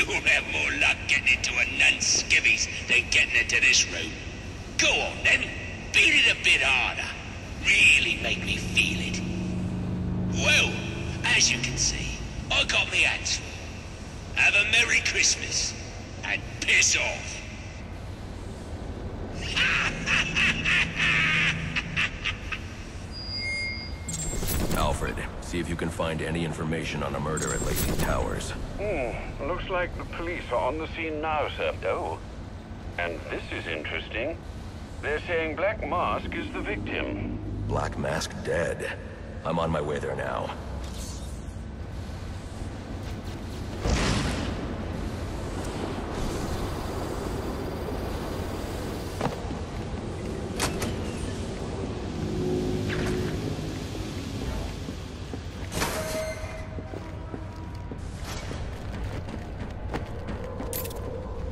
You'll have more luck getting into a nun's skivvies than getting into this room. Go on then, beat it a bit harder. Really make me feel it. Well, as you can see, I got me hands full. Have a Merry Christmas, and piss off. Alfred, see if you can find any information on a murder at Lacey Towers. Looks like the police are on the scene now, sir. Oh, and this is interesting. They're saying Black Mask is the victim. Black Mask dead. I'm on my way there now.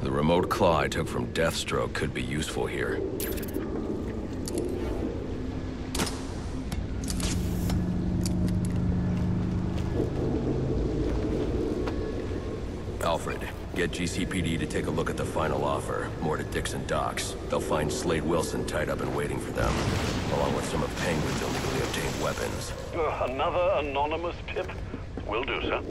The remote claw I took from Deathstroke could be useful here. Alfred, get GCPD to take a look at the final offer, more to Dixon Docks. They'll find Slade Wilson tied up and waiting for them, along with some of Penguin's illegally obtained weapons. Another anonymous tip? Will do, sir.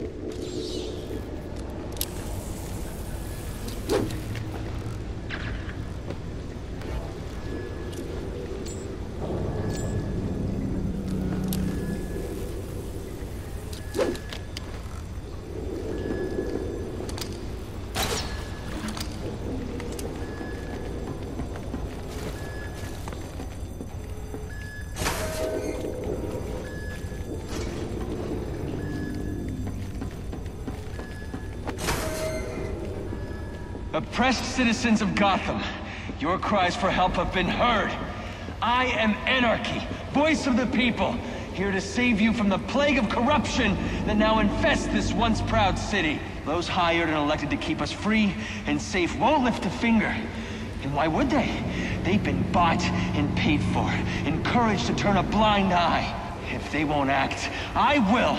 Oppressed citizens of Gotham, your cries for help have been heard. I am Anarchy, voice of the people, here to save you from the plague of corruption that now infests this once proud city. Those hired and elected to keep us free and safe won't lift a finger. And why would they? They've been bought and paid for, encouraged to turn a blind eye. If they won't act, I will.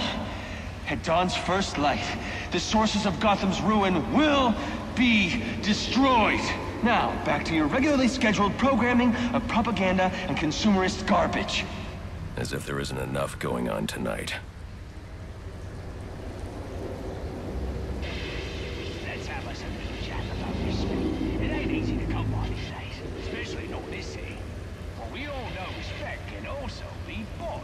At dawn's first light, the sources of Gotham's ruin will be destroyed. Now, back to your regularly scheduled programming of propaganda and consumerist garbage. As if there isn't enough going on tonight. Let's have us a little chat about respect. It ain't easy to come by these days, especially not this city. For we all know respect can also be bought.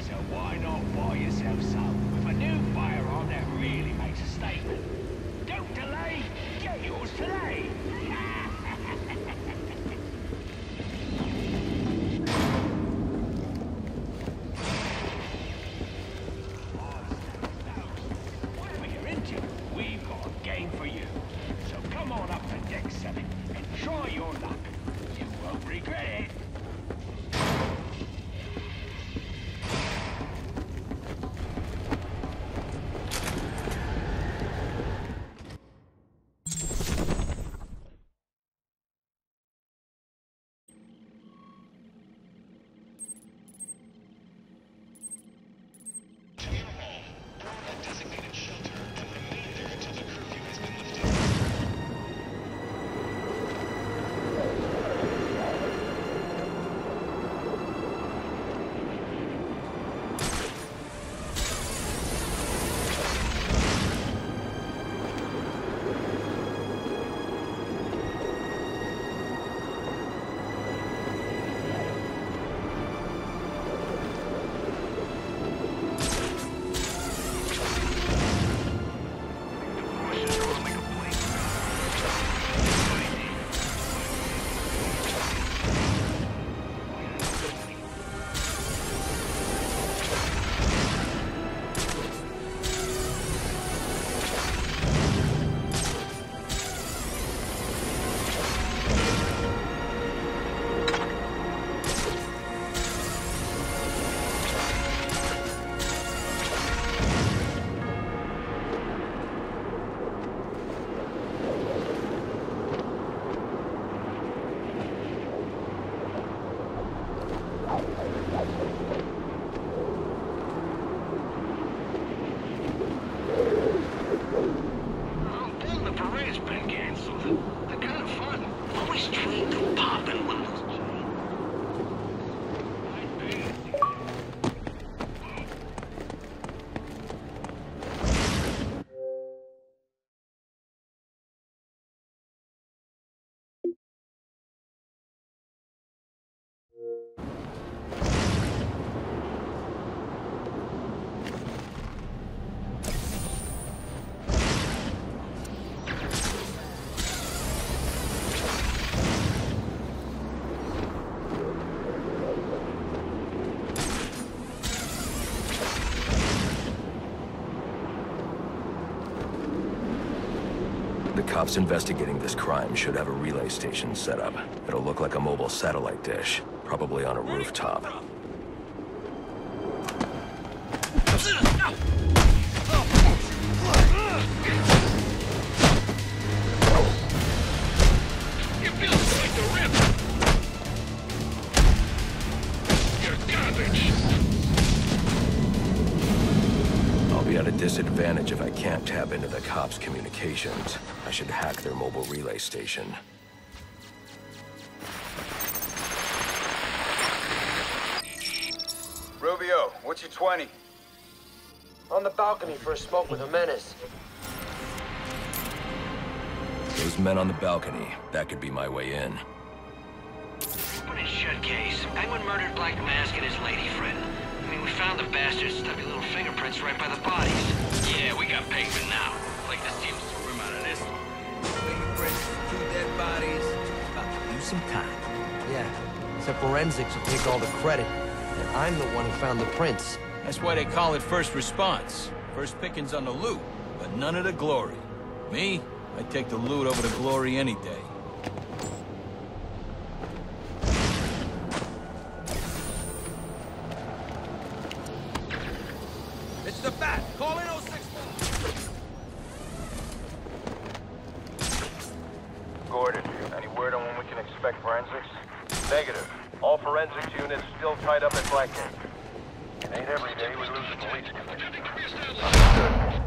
So why not buy yourself some with a new firearm that really makes a statement? Don't delay, get yours today! Whatever you're into, we've got a game for you. So come on up to Deck 7 and try your luck. You won't regret it. The cops investigating this crime should have a relay station set up. It'll look like a mobile satellite dish, probably on a rooftop. You feel like the rip. You're garbage. I'll be at a disadvantage if I can't tap into the cops' communications. I should hack their mobile relay station. Rubio, what's your 20? On the balcony for a smoke with Jimenez. Those men on the balcony, that could be my way in. Put in shut case. Penguin murdered Black Mask and his lady friend. I mean, we found the bastards' stubby little fingerprints right by the bodies. Yeah, we got Penguin now. Like the seems to swim out of this one. Fingerprints, 2 dead bodies. About to lose some time. Yeah, except forensics will take all the credit. And I'm the one who found the prints. That's why they call it first response. First pickings on the loot, but none of the glory. Me, I'd take the loot over the glory any day. It's the Bat! Call in 061! Gordon, any word on when we can expect forensics? Negative. All forensics units still tied up at Blackgate. It ain't every day we lose a police commissioner. Understood.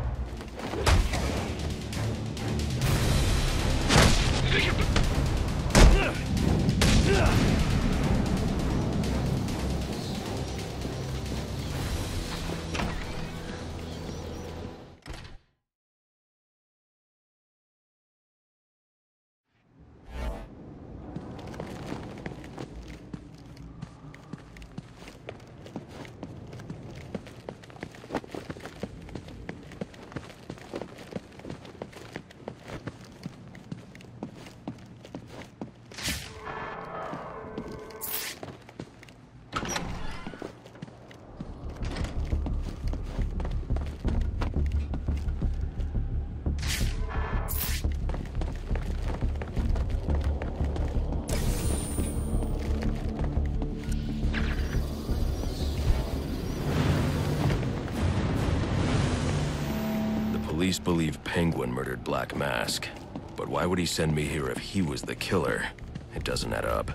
Police believe Penguin murdered Black Mask. But why would he send me here if he was the killer? It doesn't add up.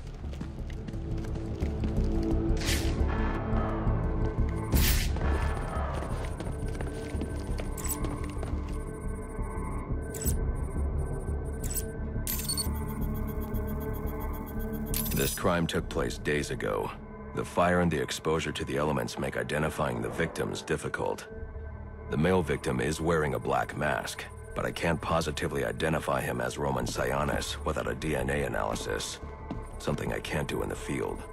This crime took place days ago. The fire and the exposure to the elements make identifying the victims difficult. The male victim is wearing a black mask, but I can't positively identify him as Roman Sionis without a DNA analysis. Something I can't do in the field.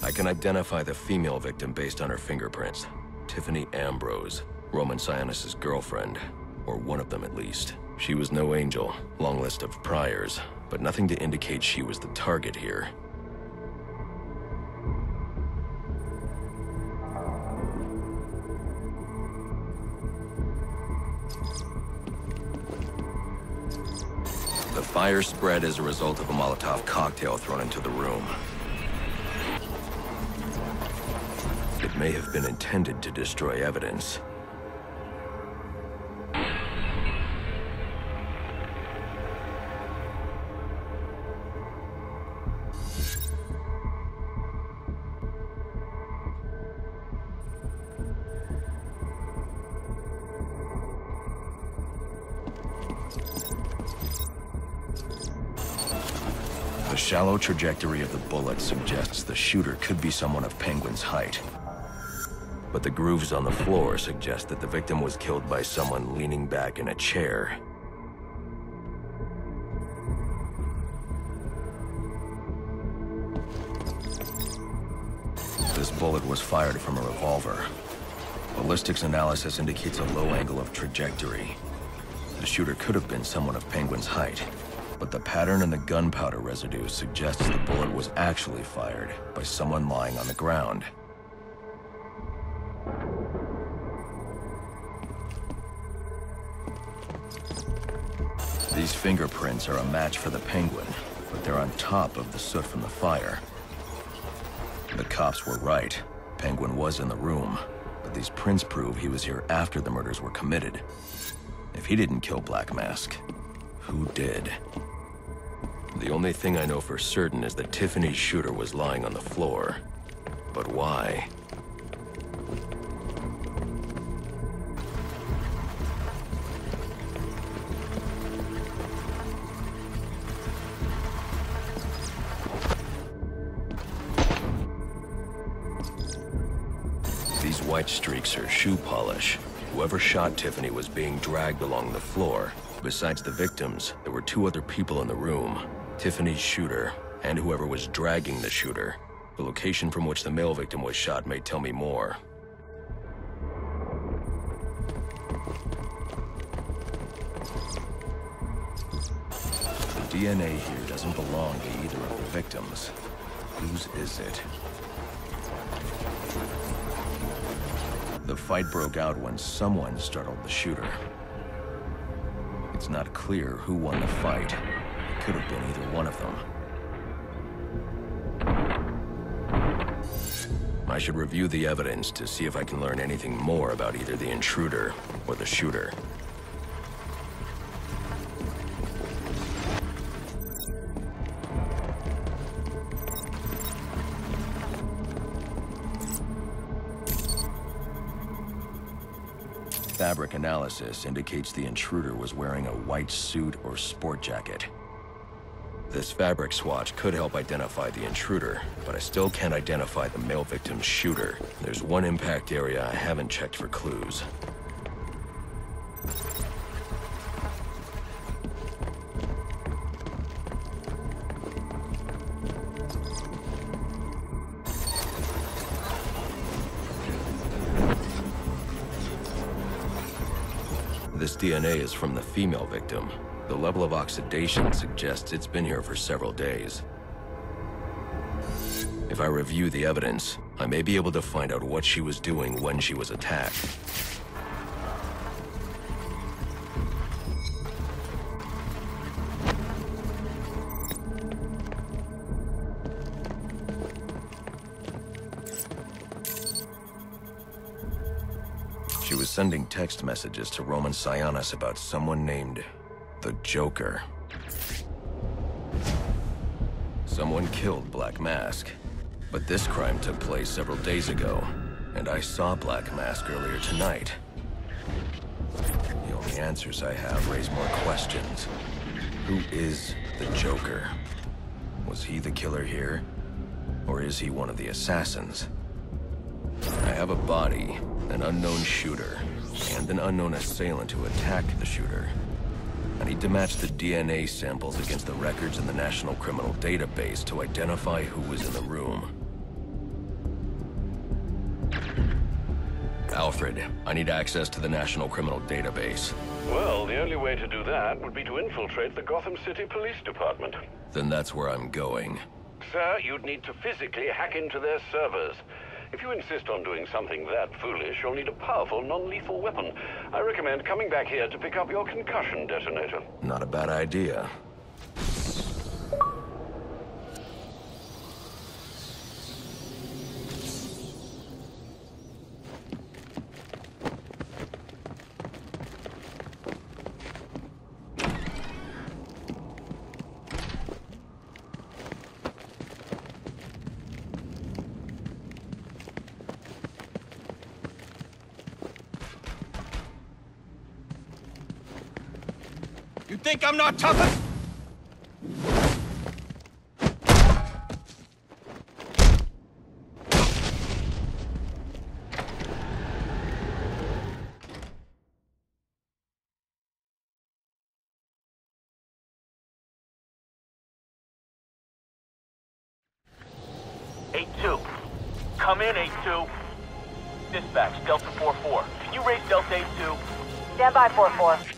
I can identify the female victim based on her fingerprints. Tiffany Ambrose, Roman Sionis' girlfriend, or one of them at least. She was no angel, long list of priors, but nothing to indicate she was the target here. The fire spread as a result of a Molotov cocktail thrown into the room. It may have been intended to destroy evidence. The shallow trajectory of the bullet suggests the shooter could be someone of Penguin's height. But the grooves on the floor suggest that the victim was killed by someone leaning back in a chair. This bullet was fired from a revolver. Ballistics analysis indicates a low angle of trajectory. The shooter could have been someone of Penguin's height, but the pattern in the gunpowder residue suggests the bullet was actually fired by someone lying on the ground. These fingerprints are a match for the Penguin, but they're on top of the soot from the fire. The cops were right. Penguin was in the room, but these prints prove he was here after the murders were committed. If he didn't kill Black Mask, who did? The only thing I know for certain is that Tiffany's shooter was lying on the floor. But why? These white streaks are shoe polish. Whoever shot Tiffany was being dragged along the floor. Besides the victims, there were two other people in the room. Tiffany's shooter, and whoever was dragging the shooter. The location from which the male victim was shot may tell me more. The DNA here doesn't belong to either of the victims. Whose is it? The fight broke out when someone startled the shooter. It's not clear who won the fight. It could have been either one of them. I should review the evidence to see if I can learn anything more about either the intruder or the shooter. Fabric analysis indicates the intruder was wearing a white suit or sport jacket. This fabric swatch could help identify the intruder, but I still can't identify the male victim's shooter. There's one impact area I haven't checked for clues. This DNA is from the female victim. The level of oxidation suggests it's been here for several days. If I review the evidence, I may be able to find out what she was doing when she was attacked. She was sending text messages to Roman Sionis about someone named the Joker. Someone killed Black Mask, but this crime took place several days ago, and I saw Black Mask earlier tonight. The only answers I have raise more questions. Who is the Joker? Was he the killer here? Or is he one of the assassins? I have a body, an unknown shooter, and an unknown assailant who attacked the shooter. I need to match the DNA samples against the records in the National Criminal Database to identify who was in the room. Alfred, I need access to the National Criminal Database. Well, the only way to do that would be to infiltrate the Gotham City Police Department. Then that's where I'm going. Sir, you'd need to physically hack into their servers. If you insist on doing something that foolish, you'll need a powerful, non-lethal weapon. I recommend coming back here to pick up your concussion detonator. Not a bad idea. You think I'm not tough enough? Come in, 8-2. Dispatch, Delta 4-4. Can you raise Delta 8-2? Stand by, 4-4.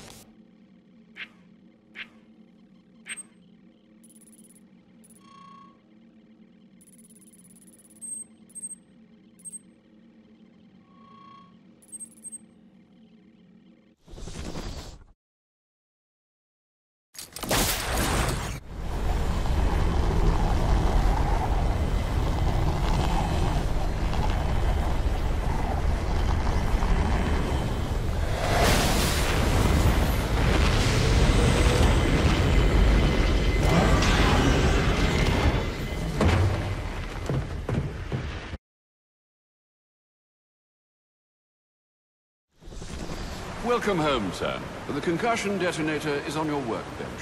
Welcome home, sir. The concussion detonator is on your workbench.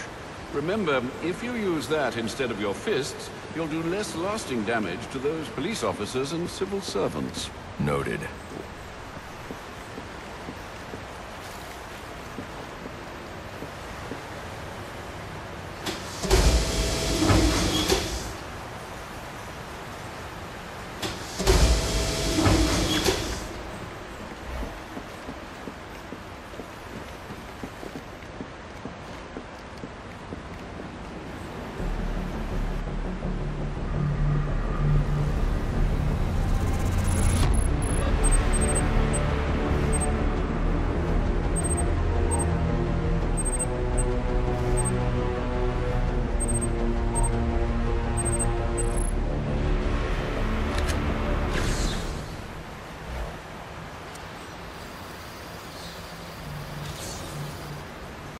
Remember, if you use that instead of your fists, you'll do less lasting damage to those police officers and civil servants. Noted.